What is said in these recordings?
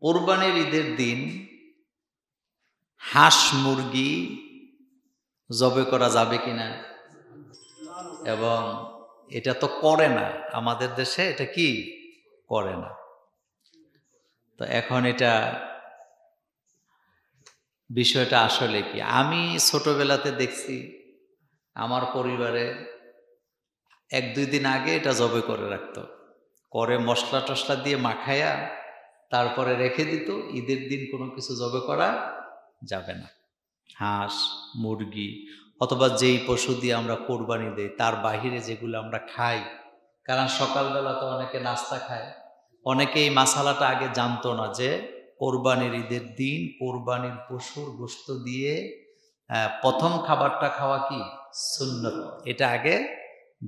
কোরবানির ঈদের দিন হাঁস মুরগি জবে করা যাবে কিনা, এবং এটা তো করে না আমাদের দেশে, এটা কি করে না। তো এখন এটা বিষয়টা আসলে কি, আমি ছোটবেলাতে দেখছি আমার পরিবারে 1-2 দিন আগে এটা জবে করে রাখতো, করে মশলা টশলা দিয়ে মাখায়া তারপরে রেখে দিত। ঈদের দিন কোনো কিছু জবে করা যাবে না, হাঁস মুরগি অথবা যেই পশু দিয়ে আমরা কোরবানি দেই তার বাহিরে যেগুলো আমরা খাই। কারণ সকালবেলা তো অনেকে নাস্তা খায়, অনেকে এই মাসালাটা আগে জানতো না যে কোরবানির ঈদের দিন কোরবানির পশুর গোশত দিয়ে প্রথম খাবারটা খাওয়া কি সুন্নত, এটা আগে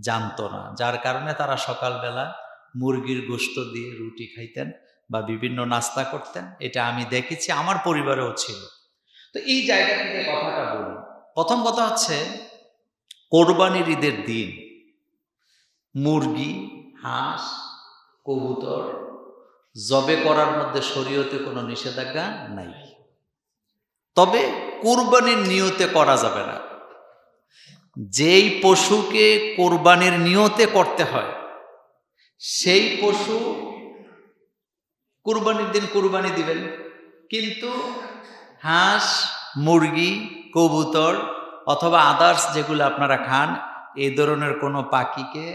জানতো না। যার কারণে তারা সকালবেলা মুরগির গোশত দিয়ে রুটি খাইতেন বা বিভিন্ন নাস্তা করতেন। এটা আমি দেখেছি, আমার পরিবারেও ছিল। তো এই জায়গা থেকে কথাটা বলি। প্রথম কথা হচ্ছে, কোরবানির ঈদের দিন মুরগি, হাঁস, কবুতর জবে করার মধ্যে শরীয়তে কোনো নিষেধাজ্ঞা নাই, তবে কোরবানির নিয়তে করা যাবে না। যেই পশুকে কোরবানির নিয়তে করতে হয় সেই পশু কোরবানির দিন কোরবানি দিবেন, কিন্তু হাঁস মুরগি কবুতর অথবা আদার্স যেগুলো আপনারা খান, এই ধরনের কোনো পাখিকে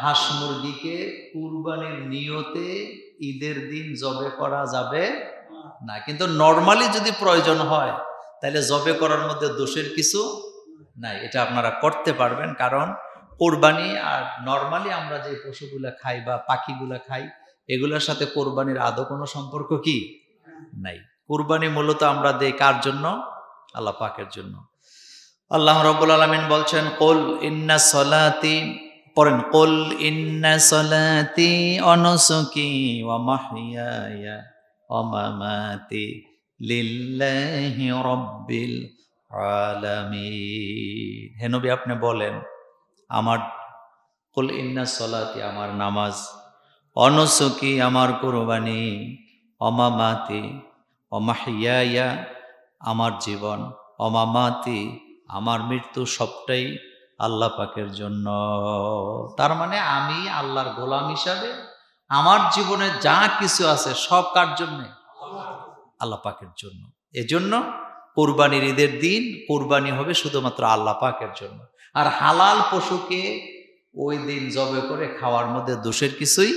হাঁস মুরগিকে কুরবানির নিয়তে ঈদের দিন জবে করা যাবে না। কিন্তু নর্মালি যদি প্রয়োজন হয় তাহলে জবে করার মধ্যে দোষের কিছু নাই, এটা আপনারা করতে পারবেন। কারণ কোরবানি আর নর্মালি আমরা যে পশুগুলা খাই বা পাখিগুলা খাই, এগুলোর সাথে কোরবানির আদৌ কোনো সম্পর্ক কি নাই। কোরবানি মূলত আমরা দেই কার জন্য? আল্লাহ পাকের জন্য। আল্লাহ রাব্বুল আলামিন বলছেন, কুল ইন্না সলাতি, পড়েন, কুল ইন্না সলাতি ওয়া নুসুকি ওয়া মাহইয়ায়া ওয়া মামাতি লিল্লাহি রাব্বিল আলামিন। হে নবী, আপনি বলেন, আমার কুল ইন্না সলাতি আমার নামাজ, ওয়া নুসুকি আমার কুরবানি, ওয়া মামাতি ওয়া মাহইয়ায়া আমার জীবন, ওয়া মামাতি আমার মৃত্যু, সবটাই আল্লাহ পাকের জন্য। তার মানে আমি আল্লাহর গোলাম হিসাবে আমার জীবনে যা কিছু আছে সব কার জন্য? আল্লাহ পাকের জন্য। এজন্য কোরবানির ঈদের দিন কোরবানি হবে শুধুমাত্র আল্লাহ পাকের জন্য। আর হালাল পশুকে ওই দিন জবে করে খাওয়ার মধ্যে দোষের কিছুই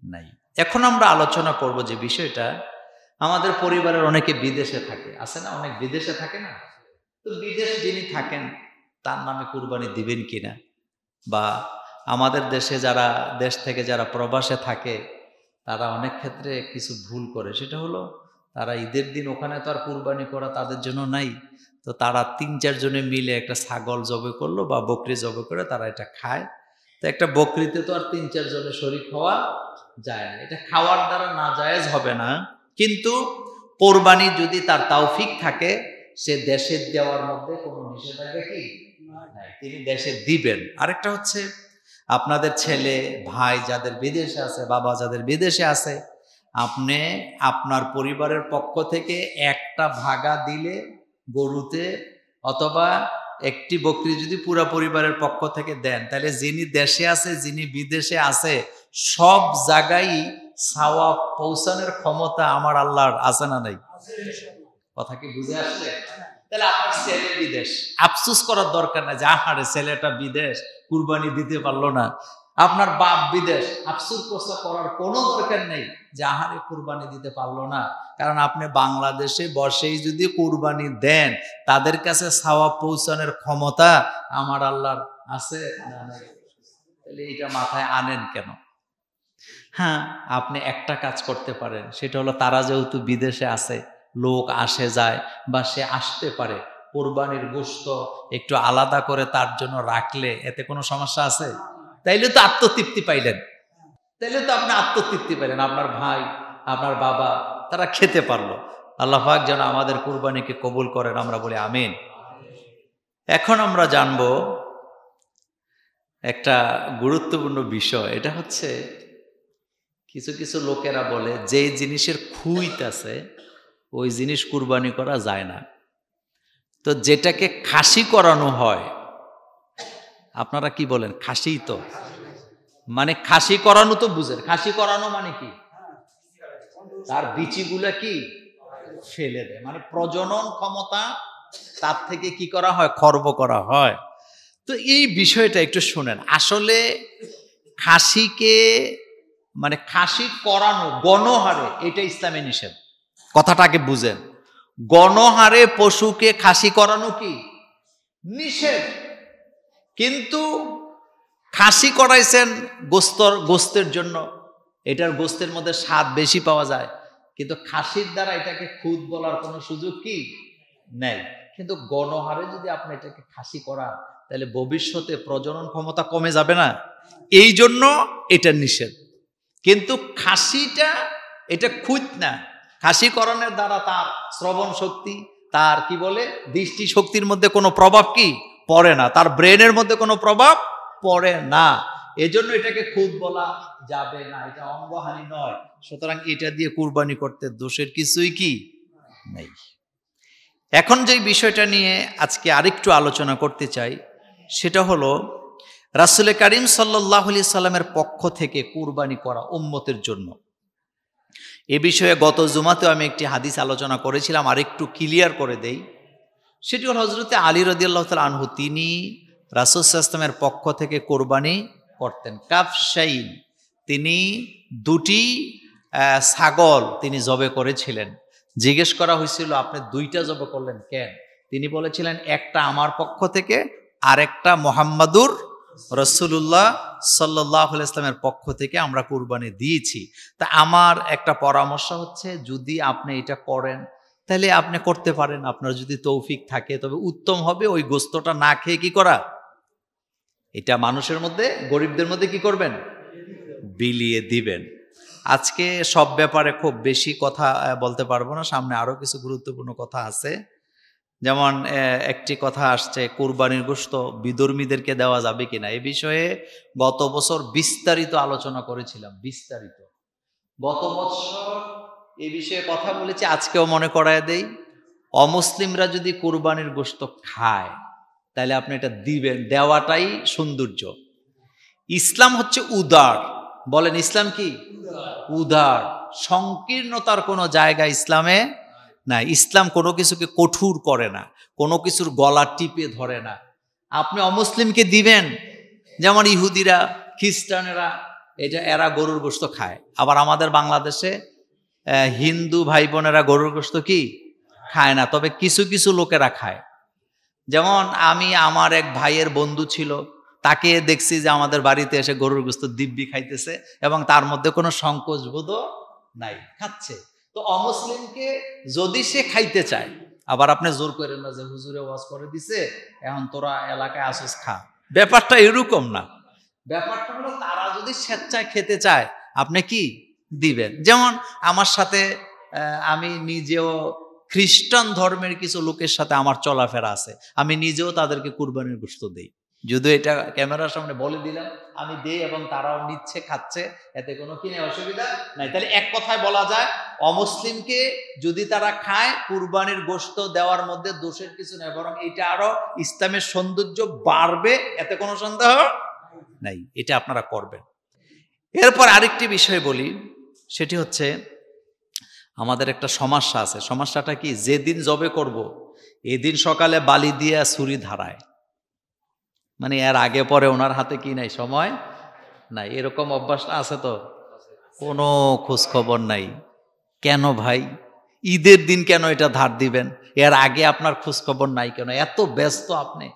নাই। এখন আমরা আলোচনা করব যে বিষয়টা, আমাদের পরিবারের অনেকে বিদেশে থাকে, আছে না, অনেক বিদেশে থাকে না? তো বিদেশ যিনি থাকেন তার নামে কুরবানি দিবেন কিনা, বা আমাদের দেশে যারা দেশ থেকে যারা প্রবাসে থাকে তারা অনেক ক্ষেত্রে কিছু ভুল করে। সেটা হলো, তারা ঈদের দিন ওখানে তো আর কুরবানি করা তাদের জন্য নাই, তো তারা 3-4 জনে মিলে একটা ছাগল জবে করলো বা বকরি জবে করে তারা এটা খায়। তো একটা বকরিতে তো আর 3-4 জনে শরীক হওয়া যায় না, এটা খাওয়ার দ্বারা নাজায়েজ হবে না। কিন্তু কোরবানি যদি তার তৌফিক থাকে, সে দেশে দেওয়ার মধ্যে কোনো নিষেধাজ্ঞা কি নাই, তিনি দেশে দিবেন। আরেকটা হচ্ছে, আপনাদের ছেলে ভাই যাদের বিদেশে আছে, বাবা যাদের বিদেশে আছে, আপনি আপনার পরিবারের পক্ষ থেকে একটা ভাগা দিলে গরুতে, অথবা একটি বকরি যদি পুরা পরিবারের পক্ষ থেকে দেন, তাহলে যিনি দেশে আছে যিনি বিদেশে আছে সব জায়গায় সওয়াব পৌঁছানোর ক্ষমতা আমার আল্লাহর আছে না নাই? কথা কি বুঝে আসছে? তাহলে আপনার ছেলে বিদেশ, আফসোস করার দরকার নাই যে আহারে ছেলেটা বিদেশ কুরবানি দিতে পারলো না। আপনার বাপ বিদেশ, আফসোস করার কোনো দরকার নেই যে আহারে কুরবানি দিতে পারলো না। কারণ আপনি বাংলাদেশে বসেই যদি কুরবানি দেন, তাদের কাছে সওয়াব পৌঁছানোর ক্ষমতা আমার আল্লাহর আছে না নাই? তাহলে এটা মাথায় আনেন কেন? হ্যাঁ, আপনি একটা কাজ করতে পারেন, সেটা হলো, তারা যেহেতু বিদেশে আছে, লোক আসে যায় বা সে আসতে পারে, কোরবানির গোশত একটু আলাদা করে তার জন্য রাখলে এতে কোনো সমস্যা আছে? তাইলে তো আত্মতৃপ্তি পাইলেন, তাইলে তো আপনি আত্মতৃপ্তি পাইলেন, আপনার ভাই আপনার বাবা তারা খেতে পারলো। আল্লাহ পাক যেন আমাদের কুরবানিকে কবুল করেন, আমরা বলি আমিন। এখন আমরা জানবো একটা গুরুত্বপূর্ণ বিষয়, এটা হচ্ছে কিছু কিছু লোকেরা বলে যে জিনিসের খুঁত আছে ওই জিনিস কুরবানি করা যায় না। তো যেটাকে খাসি করানো হয়, আপনারা কি বলেন? খাসি তো মানে খাসি করানো তো বুঝেন, খাসি করানো মানে কি? তার বিচিগুলা কি ফেলে দেয়, মানে প্রজনন ক্ষমতা তার থেকে কি করা হয়? খর্ব করা হয়। তো এই বিষয়টা একটু শোনেন। আসলে খাসিকে মানে খাসি করানো গণহারে, এটা ইসলামে নিষেধ। কথাটাকে বুঝেন, গণহারে পশুকে খাসি করানো কি নিষেধ। কিন্তু খাসি করাইছেন গোস্তের জন্য, এটার গোস্তের মধ্যে স্বাদ বেশি পাওয়া যায়, কিন্তু খাসির দ্বারা এটাকে খুদ বলার কোনো সুযোগ কি নেই। কিন্তু গণহারে যদি আপনি এটাকে খাসি করান তাহলে ভবিষ্যতে প্রজনন ক্ষমতা কমে যাবে না? এই জন্য এটা নিষেধ। কিন্তু খাসিটা এটা খুঁত না, খাসি করণের দ্বারা তার শ্রবণ শক্তি, তার কি বলে দৃষ্টি শক্তির মধ্যে কোনো প্রভাব কি পড়ে না, তার ব্রেনের মধ্যে কোনো প্রভাব পড়ে না। এজন্য এটাকে খুদ বলা যাবে না, এটা অঙ্গহানি নয়। সুতরাং এটা দিয়ে কুরবানি করতে দোষের কিছুই কি নেই। এখন যে বিষয়টা নিয়ে আজকে আরেকটু আলোচনা করতে চাই সেটা হলো রাসূল করিম সাল্লাল্লাহু আলাইহি সাল্লামের পক্ষ থেকে কুরবানি করা উম্মতের জন্য। এ বিষয়ে গত জুমাতেও আমি একটি হাদিস আলোচনা করেছিলাম, আর একটু ক্লিয়ার করে দেই। সেটি হল হযরতে আলী রাদিয়াল্লাহু তাআলা আনহু, তিনি রাসূল সাল্লাল্লাহু আলাইহি ওয়াসাল্লামের পক্ষ থেকে কুরবানি করতেন। কাফশাইন, তিনি দুটি ছাগল তিনি জবে করেছিলেন। জিজ্ঞেস করা হয়েছিল আপনি দুইটা জবে করলেন কেন? তিনি বলেছিলেন একটা আমার পক্ষ থেকে, আরেকটা মুহাম্মাদুর রাসূলুল্লাহ সাল্লাল্লাহু আলাইহি ওয়াসাল্লামের পক্ষ থেকে আমরা কুরবানি দিয়েছি। তা আমার একটা পরামর্শ হচ্ছে, যদি আপনি এটা করেন তাহলে আপনি করতে পারেন, আপনার যদি তৌফিক থাকে, তবে উত্তম হবে ওই গোস্তটা না খেয়ে কি করা, এটা মানুষের মধ্যে, গরিবদের মধ্যে কি করবেন, বিলিয়ে দিবেন। আজকে সব ব্যাপারে খুব বেশি কথা বলতে পারবো না, সামনে আরো কিছু গুরুত্বপূর্ণ কথা আছে। যেমন একটি কথা আসছে, কুরবানির গোশত বিধর্মীদেরকে দেওয়া যাবে কিনা। এই বিষয়ে গত বছর বিস্তারিত আলোচনা করেছিলাম, বিস্তারিত গত বছর এই বিষয়ে কথা বলেছি। আজকেও মনে করায় দেই, অমুসলিমরা যদি কুরবানির গোশত খায় তাহলে আপনি এটা দিবেন, দেওয়াটাই সৌন্দর্য। ইসলাম হচ্ছে উদার, বলেন ইসলাম কি উদার। সংকীর্ণতার কোনো জায়গা ইসলামে না। ইসলাম কোনো কিছুকে কঠোর করে না, কোনো কিছুর গলা টিপে ধরে না। আপনি অমুসলিমকে দিবেন, যেমন ইহুদিরা, খ্রিস্টানেরা, এরা গরুর গোশত খায়। আবার আমাদের বাংলাদেশে হিন্দু ভাই বোনেরা গরুর গোশত কি খায় না, তবে কিছু কিছু লোকেরা খায়। যেমন আমার এক ভাইয়ের বন্ধু ছিল, তাকে দেখছি যে আমাদের বাড়িতে এসে গরুর গোশত দিব্যি খাইতেছে এবং তার মধ্যে কোনো সংকোচ বোধও নাই, খাচ্ছে। তো অমুসলিমকে যদি সে খাইতে চায়, আবার আপনি জোর করেন না যে হুজুরে ওয়াজ করে দিছে এখন তোরা এলাকায় আসিস খা, ব্যাপারটা এরকম না। ব্যাপারটা হলো তারা যদি স্বেচ্ছায় খেতে চায় আপনি কি দিবেন। যেমন আমার সাথে আমি নিজেও খ্রিস্টান ধর্মের কিছু লোকের সাথে আমার চলাফেরা আছে, আমি নিজেও তাদেরকে কুরবানির গোশত দেই। যদিও এটা ক্যামেরার সামনে বলে দিলাম আমি দেই, এবং তারাও নিচ্ছে, খাচ্ছে, এতে কোনো কিনে অসুবিধা নাই। তাহলে এক কথায় বলা যায়, অমুসলিমকে যদি তারা খায়, কুরবানির গোশত দেওয়ার মধ্যে দোষের কিছু নেই, বরং এটা আরো ইসলামের সৌন্দর্য বাড়বে, এতে কোনো সন্দেহ নাই। এটা আপনারা করবেন। এরপর আরেকটি বিষয় বলি, সেটি হচ্ছে আমাদের একটা সমস্যা আছে। সমস্যাটা কি, যেদিন জবে করব এদিন সকালে বালি দিয়ে ছুরি ধারায়, মানে এর আগে পরে ওনার হাতে কি নাই, সময় নাই, এরকম অভ্যাসটা আছে। তো কোনো খোঁজ খবর নাই। কেন ভাই, ঈদের দিন কেন এটা ধার দিবেন? এর আগে আপনার খোঁজ খবর নাই কেন? এত ব্যস্ত আপনি,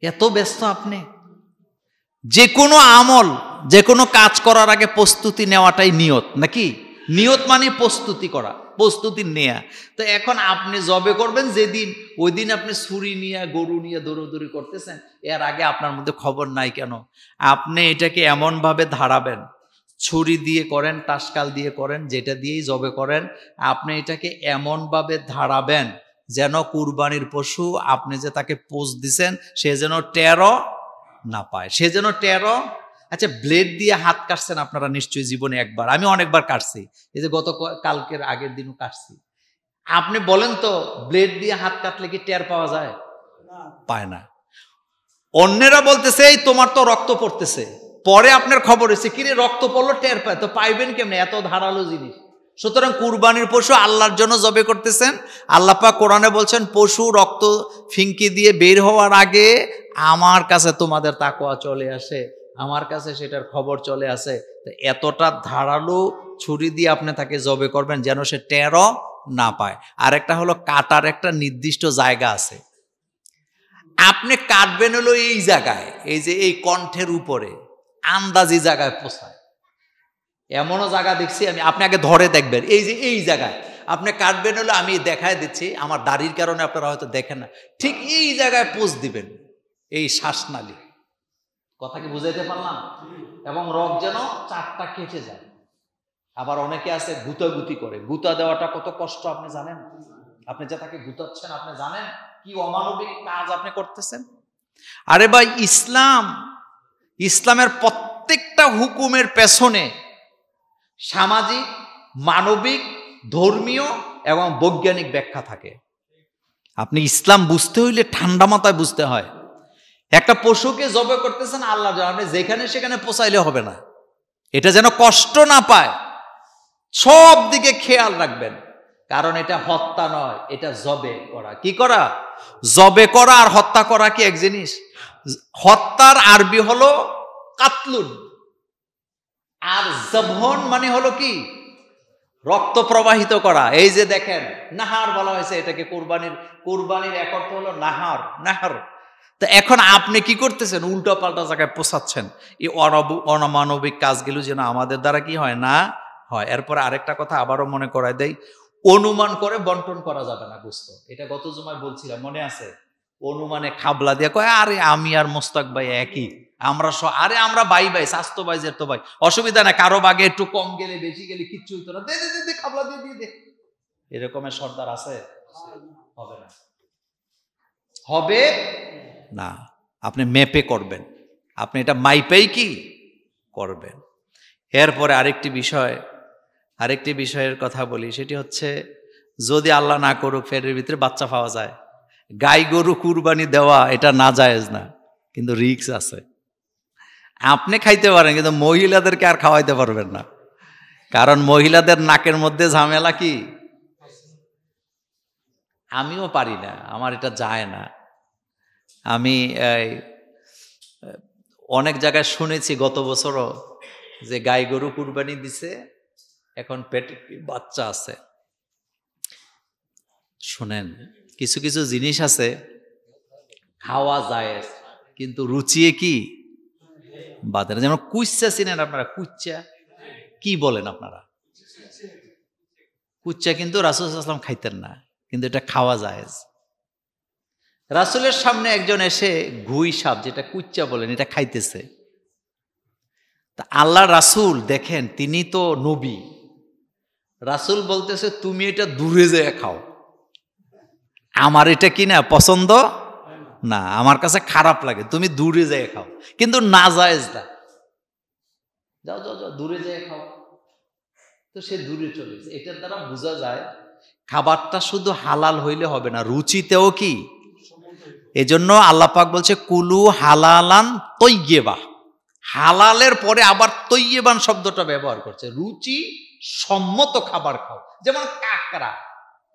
এত ব্যস্ত আপনি। যে কোনো আমল, যে কোনো কাজ করার আগে প্রস্তুতি নেওয়াটাই নিয়ত, নাকি? নিয়ত মানে প্রস্তুতি করা, প্রস্তুতি নেয়া। তো এখন আপনি জবে করবেন যেদিন, ওই দিন আপনি ছুরি নিয়ে, গরু নিয়ে দৌড়দৌড়ি করতেছেন, এর আগে আপনার মধ্যে খবর নাই কেন? আপনি এটাকে এমনভাবে ধারাবেন, ছুরি দিয়ে করেন, টাসকাল দিয়ে করেন, যেটা দিয়েই জবে করেন, আপনি এটাকে এমনভাবে ধারাবেন যেন কুরবানির পশু আপনি যে তাকে পোষ দিছেন সে যেন টেরও না পায়, সে যেন টেরও আচ্ছা, ব্লেড দিয়ে হাত কাটছেন আপনারা নিশ্চয়ই জীবনে একবার, আমি অনেকবার কাটছি, এই যে গত কালকের আগের দিনও কাটছি। আপনি বলেন তো, ব্লেড দিয়ে হাত কাটলে কি টের পাওয়া যায়? পায় না। অন্যেরা বলতেছে এই তোমার তো রক্ত পড়তেছে, পরে আপনার খবর হয়েছে কিরে রক্ত পড়লো, টের পায়, তো পাইবেন কেমনে এত ধারালো জিনিস? সুতরাং কুরবানির পশু আল্লাহর জন্য জবে করতেছেন। আল্লাহ পাক কোরআনে বলছেন পশু রক্ত ফিঙ্কি দিয়ে বের হওয়ার আগে আমার কাছে তোমাদের তাকওয়া চলে আসে, আমার কাছে সেটার খবর চলে আসে। এতটা ধারালো ছুরি দিয়ে আপনি তাকে জবে করবেন যেন সে টেরও না পায়। আর একটা হলো কাটার একটা নির্দিষ্ট জায়গা আছে, আপনি কাটবেন হলো এই জায়গায়, এই যে এই কণ্ঠের উপরে আন্দাজি জায়গায় পোষায়। এমনও জায়গা দেখছি আমি, আপনি আগে ধরে দেখবেন, এই যে এই জায়গায় আপনি কাটবেন হলো, আমি দেখায় দিচ্ছি, আমার দাড়ির কারণে আপনারা হয়তো দেখেন না, ঠিক এই জায়গায় পোষ দিবেন, এই শ্বাসনালী। কথা কি বুঝাইতে পারলাম? এবং রগ যেন চারটা কেটে যায়। আবার অনেকে আছে গুতাগুতি করে, গুতা দেওয়াটা কত কষ্ট আপনি জানেন? আপনি যে তাকে গুতাচ্ছেন আপনি জানেন কি অমানবিক কাজ আপনি করতেছেন? আরে ভাই, ইসলামের প্রত্যেকটা হুকুমের পেছনে সামাজিক, মানবিক, ধর্মীয় এবং বৈজ্ঞানিক ব্যাখ্যা থাকে। আপনি ইসলাম বুঝতে হইলে ঠান্ডা মাথায় বুঝতে হয়। একটা পশুকে জবে করতেছেন আল্লাহ, আপনি যেখানে সেখানে পোষাইলে হবে না, এটা যেন কষ্ট না পায়, সব দিকে খেয়াল রাখবেন। কারণ এটা হত্যা নয়, এটা জবে করা। কি করা? জবে করা। আর হত্যা করা কি এক জিনিস? হত্যার আরবি হলো কাতলুন, আর জবহন মানে হলো কি? রক্ত প্রবাহিত করা। এই যে দেখেন নাহার বলা হয়েছে এটাকে, কুরবানির এক অর্থ হলো নাহার। তো এখন আপনি কি করতেছেন? উল্টো পাল্টা জায়গায় পোষাচ্ছেন। এই অনমানবিক কাজগুলো যেন আমাদের দ্বারা কি হয় না হয়। এরপরে আরেকটা কথা আবারও মনে করায় দেই, অনুমান করে বন্টন করা যাবে না গোশত। এটা গত জুমায় বলছিলাম, মনে আছে? অনুমানে খাবলা দিয়ে কয় আরে আমি আর মোস্তাক ভাই একই, আমরা ভাই স্বাস্থ্য ভাই যেত ভাই, অসুবিধা না, কারো বাগে একটু কম গেলে বেশি গেলে কিচ্ছু হইতো না, দে খাবলা দিয়ে দে। এরকমের সর্দার আছে? হবে না, হবে না। আপনি মেপে করবেন, আপনি এটা মাইপেই কি করবেন। এরপরে আরেকটি বিষয়ের কথা বলি, সেটি হচ্ছে যদি আল্লাহ না করুক ফেরের ভিতরে বাচ্চা পাওয়া যায়, গাই গরু কুরবানি দেওয়া এটা না জায়েজ না, কিন্তু রিস্ক আছে। আপনি খাইতে পারেন কিন্তু মহিলাদেরকে আর খাওয়াইতে পারবেন না, কারণ মহিলাদের নাকের মধ্যে ঝামেলা কি? আমিও পারি না, আমার এটা যায় না। আমি অনেক জায়গায় শুনেছি গত বছরও যে গাই গরু কুরবানি দিছে, এখন পেটে বাচ্চা আছে। শুনেন, কিছু কিছু জিনিস আছে খাওয়া যায় কিন্তু রুচিয়ে কি বাদে না। যেমন কুচ্চা চিনেন আপনারা? কুচ্চা কি বলেন আপনারা? কুচ্চা কিন্তু রাসূল সাল্লাল্লাহু আলাইহি ওয়াসাল্লাম খাইতেন না, কিন্তু এটা খাওয়া যায়। রাসূলের সামনে একজন এসে ঘুই সাপ, যেটা কুচ্চা বলেন, এটা খাইতেছে। তা আল্লাহ রাসূল দেখেন, তিনি তো নবী, রাসূল বলতেছে তুমি এটা দূরে যেয়ে খাও, আমার এটা কি না পছন্দ না, আমার কাছে খারাপ লাগে, তুমি দূরে যেয়ে খাও। কিন্তু না জায়েজ না, যাও দূরে যেয়ে খাও। তো সে দূরে চলে গেছে। এটার দ্বারা বোঝা যায় খাবারটা শুধু হালাল হইলে হবে না, রুচিতেও কি। এজন্য আল্লাহ পাক বলছে কুলু হালালান তৈয়্যিবা, হালালের পরে আবার তৈয়্যিবান শব্দটা ব্যবহার করছে, রুচি সম্মত খাবার খাও। যেমন কাকড়া,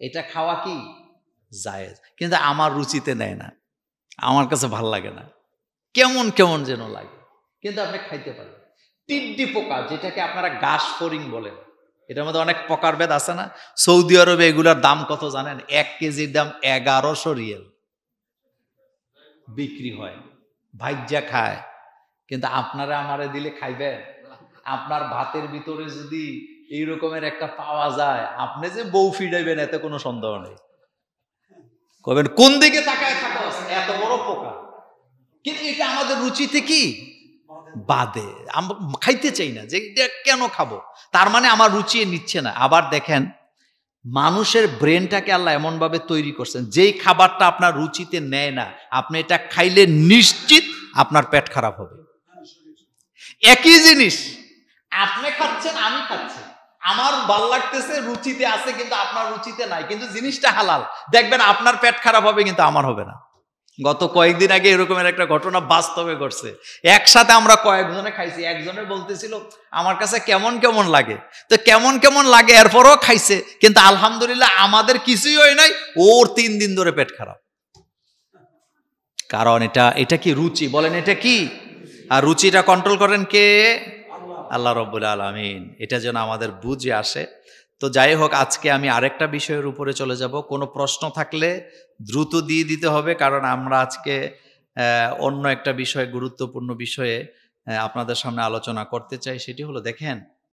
এটা খাওয়া কি জায়েজ, কিন্তু আমার রুচিতে নেয় না, আমার কাছে ভাল লাগে না, কেমন কেমন যেন লাগে, কিন্তু আপনি খাইতে পারেন। টিড্ডি পোকা, যেটাকে আপনারা ঘাস ফড়িং বলেন, এটার মধ্যে অনেক প্রকারভেদ আছে না? সৌদি আরবে এগুলার দাম কত জানেন? 1 কেজির দাম 1100 রিয়াল বিক্রি হয়, ভাইজা খায়। কিন্তু আপনারা আমারে দিলে খাইবেন? আপনার ভাতের ভিতরে যদি এই রকমের একটা পাওয়া যায়, আপনি যে বউ ফিরাইবেন এতে কোনো সন্দেহ নেই। কবেন কোন দিকে তাকায় থাকা এত বড় পোকা, কিন্তু এটা আমাদের রুচিতে কি বাদে, আমরা খাইতে চাই না, যে এটা কেন খাবো, তার মানে আমার রুচি নিচ্ছে না। আবার দেখেন, মানুষের ব্রেনটাকে আল্লাহ এমন ভাবে তৈরি করছেন, যেই খাবারটা আপনার রুচিতে নেয় না, আপনি এটা খাইলে নিশ্চিত আপনার পেট খারাপ হবে। একই জিনিস, আপনি খাচ্ছেন আমি খাচ্ছি, আমার ভাল লাগতেছে, রুচিতে আছে কিন্তু আপনার রুচিতে নাই, কিন্তু জিনিসটা হালাল, দেখবেন আপনার পেট খারাপ হবে কিন্তু আমার হবে না। গত কয়েকদিন আগে এরকমের একটা ঘটনা বাস্তবে ঘটছে। একসাথে আমরা কয়েকজনে খাইছি, একজনের বলতেছিল আমার কাছে কেমন কেমন লাগে, তো কেমন কেমন লাগে এরপরও খাইছে, কিন্তু আলহামদুলিল্লাহ আমাদের কিছুই হয় নাই, ওর 3 দিন ধরে পেট খারাপ। কারণ এটা কি রুচি, বলেন এটা কি? আর রুচিটা কন্ট্রোল করেন কে? আল্লাহ রাব্বুল আলামিন। এটা যেন আমাদের বুঝে আসে। তো যাই হোক, আজকে আমি আরেকটা বিষয়ের উপরে চলে যাব। কোনো প্রশ্ন থাকলে দ্রুত দিয়ে দিতে হবে, কারণ আমরা আজকে অন্য একটা বিষয়, গুরুত্বপূর্ণ বিষয়ে আপনাদের সামনে আলোচনা করতে চাই। সেটি হলো, দেখেন